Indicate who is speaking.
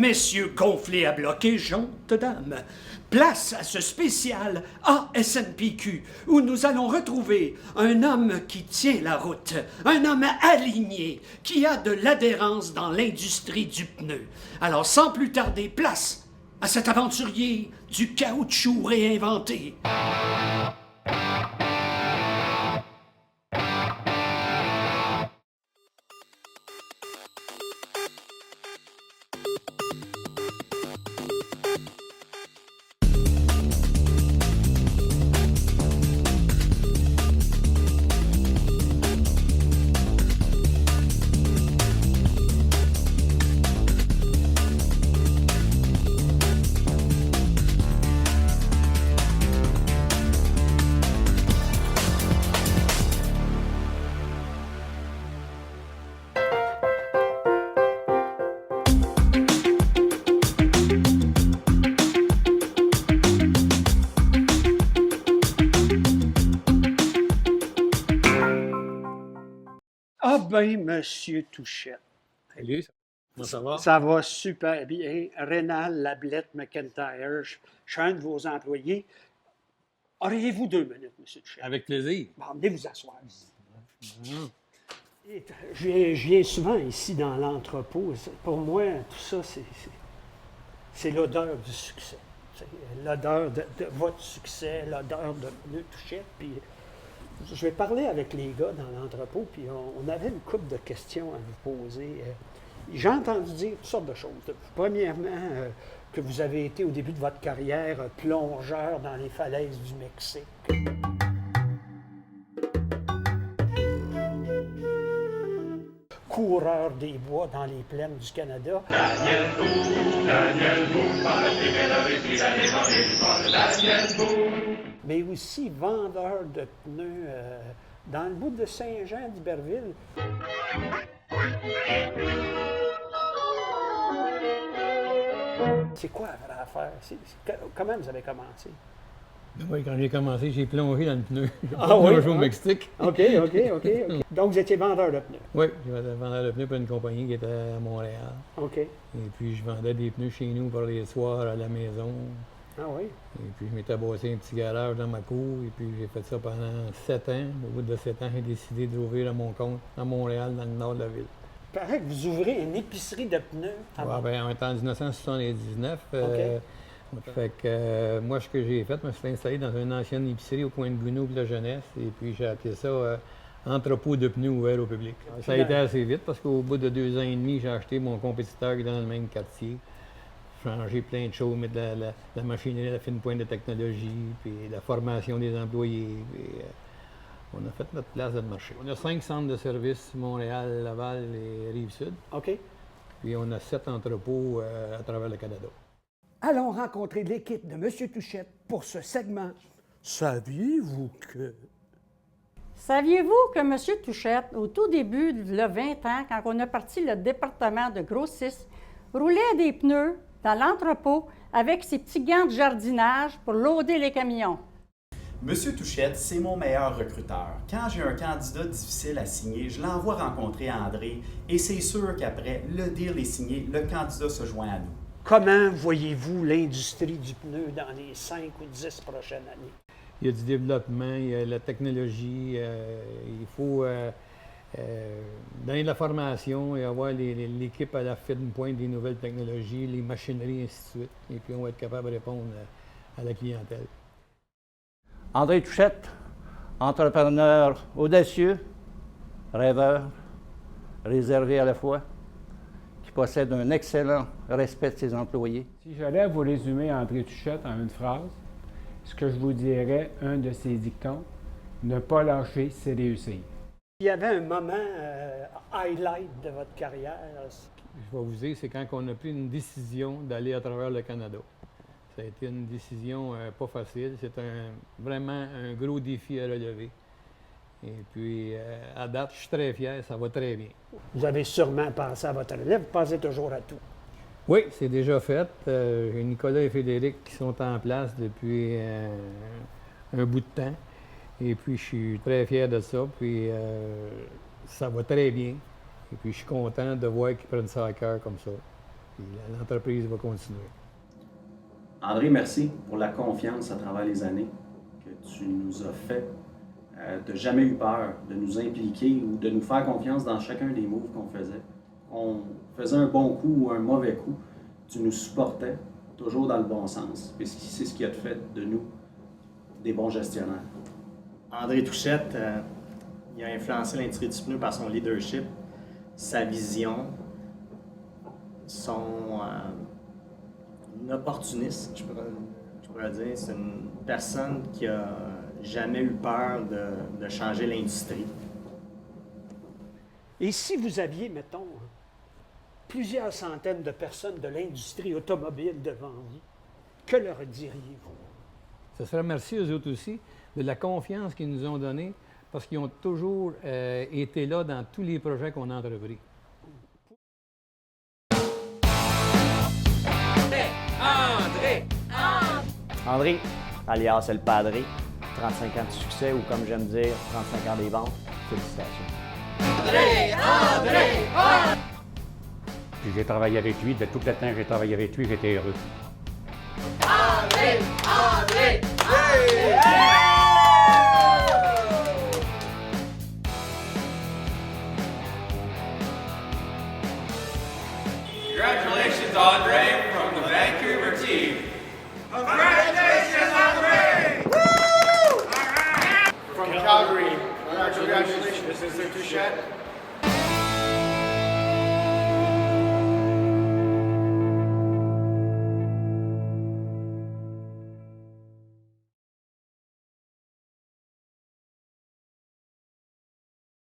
Speaker 1: messieurs gonflés à bloc et gentes dames, place à ce spécial ASNPQ où nous allons retrouver un homme qui tient la route, un homme aligné, qui a de l'adhérence dans l'industrie du pneu. Alors sans plus tarder, place à cet aventurier du caoutchouc réinventé. Ah ben, Monsieur Touchette.
Speaker 2: Salut, comment ça va?
Speaker 1: Ça va super bien. Rénal Lablette McIntyre, je suis un de vos employés. Auriez-vous 2 minutes, Monsieur Touchette?
Speaker 2: Avec plaisir.
Speaker 1: Bon, venez vous asseoir. Je viens souvent ici dans l'entrepôt. Pour moi, tout ça, c'est l'odeur du succès. C'est l'odeur de votre succès, l'odeur de Pneus Touchette. Puis je vais parler avec les gars dans l'entrepôt, puis on avait une couple de questions à vous poser. J'ai entendu dire toutes sortes de choses. Premièrement, que vous avez été au début de votre carrière plongeur dans les falaises du Mexique. Coureur des bois dans les plaines du Canada. Daniel Boone. Mais aussi vendeur de pneus dans le bout de Saint-Jean d'Iberville. C'est quoi la vraie affaire? Comment vous avez commencé?
Speaker 2: Oui, quand j'ai commencé, j'ai plongé dans le pneu. J'ai
Speaker 1: Ah oui?
Speaker 2: plongé au Mexique.
Speaker 1: OK. Donc, vous étiez vendeur de pneus?
Speaker 2: Oui, j'ai vendeur de pneus pour une compagnie qui était à Montréal.
Speaker 1: OK.
Speaker 2: Et puis, je vendais des pneus chez nous pour les soirs à la maison.
Speaker 1: Ah oui?
Speaker 2: Et puis, je m'étais bâti un petit garage dans ma cour. Et puis, j'ai fait ça pendant 7 ans. Au bout de 7 ans, j'ai décidé d'ouvrir à mon compte à Montréal, dans le nord de la ville.
Speaker 1: Il paraît que vous ouvrez une épicerie de pneus.
Speaker 2: Ouais, bien, on est en 1979.
Speaker 1: OK.
Speaker 2: Fait que moi, ce que j'ai fait, je me suis installé dans une ancienne épicerie au coin de Gounod pour la jeunesse. Et puis, j'ai appelé ça entrepôt de pneus ouvert au public. Ça a été assez vite parce qu'au bout de 2 ans et demi, j'ai acheté mon compétiteur qui est dans le même quartier. Changé plein de choses, mettre la machinerie, la fine pointe de technologie, puis la formation des employés. Puis, on a fait notre place dans le marché. On a 5 centres de services, Montréal, Laval et Rive-Sud.
Speaker 1: OK.
Speaker 2: Puis on a 7 entrepôts à travers le Canada.
Speaker 1: Allons rencontrer l'équipe de M. Touchette pour ce segment. Saviez-vous que...
Speaker 3: Saviez-vous que M. Touchette, au tout début, il y a 20 ans, quand on a parti le département de grossistes, roulait des pneus dans l'entrepôt avec ses petits gants de jardinage pour loader les camions?
Speaker 4: Monsieur Touchette, c'est mon meilleur recruteur. Quand j'ai un candidat difficile à signer, je l'envoie rencontrer André et c'est sûr qu'après, le deal est signé, le candidat se joint à nous.
Speaker 1: Comment voyez-vous l'industrie du pneu dans les 5 ou 10 prochaines années?
Speaker 2: Il y a du développement, il y a la technologie, il faut donner de la formation et avoir l'équipe à la fine pointe des nouvelles technologies, les machineries, et ainsi de suite. Et puis on va être capable de répondre à la clientèle.
Speaker 5: André Touchette, entrepreneur audacieux, rêveur, réservé à la fois, qui possède un excellent respect de ses employés.
Speaker 6: Si j'allais vous résumer André Touchette en une phrase, ce que je vous dirais, un de ses dictons, ne pas lâcher, c'est réussir.
Speaker 1: Il y avait un moment highlight de votre carrière.
Speaker 2: Je vais vous dire, c'est quand on a pris une décision d'aller à travers le Canada. Ça a été une décision pas facile. C'est vraiment un gros défi à relever. Et puis, à date, je suis très fier, ça va très bien.
Speaker 1: Vous avez sûrement pensé à votre relève, vous pensez toujours à tout.
Speaker 2: Oui, c'est déjà fait. J'ai Nicolas et Frédéric qui sont en place depuis un bout de temps. Et puis, je suis très fier de ça. Puis, ça va très bien. Et puis, je suis content de voir qu'ils prennent ça à cœur comme ça. Puis l'entreprise va continuer.
Speaker 4: André, merci pour la confiance à travers les années que tu nous as fait. Tu n'as jamais eu peur de nous impliquer ou de nous faire confiance dans chacun des moves qu'on faisait. On faisait un bon coup ou un mauvais coup, tu nous supportais toujours dans le bon sens. Et c'est ce qui a fait de nous des bons gestionnaires.
Speaker 7: André Touchette, il a influencé l'industrie du pneu par son leadership, sa vision, son opportuniste, je pourrais dire. C'est une personne qui a jamais eu peur de changer l'industrie.
Speaker 1: Et si vous aviez, mettons, plusieurs centaines de personnes de l'industrie automobile devant vous, que leur diriez-vous?
Speaker 2: Ce serait merci aux autres aussi de la confiance qu'ils nous ont donnée parce qu'ils ont toujours été là dans tous les projets qu'on a entrepris.
Speaker 8: André, alias El Padre, 35 ans de succès ou comme j'aime dire, 35 ans des ventes. Félicitations.
Speaker 9: Puis j'ai travaillé avec lui, de tout le temps que j'ai travaillé avec lui, j'étais heureux.
Speaker 10: Congratulations, Andre, from the Vancouver team.
Speaker 11: Congratulations, Andre! Woo! All right.
Speaker 12: From Calgary, congratulations, Mr. Touchette.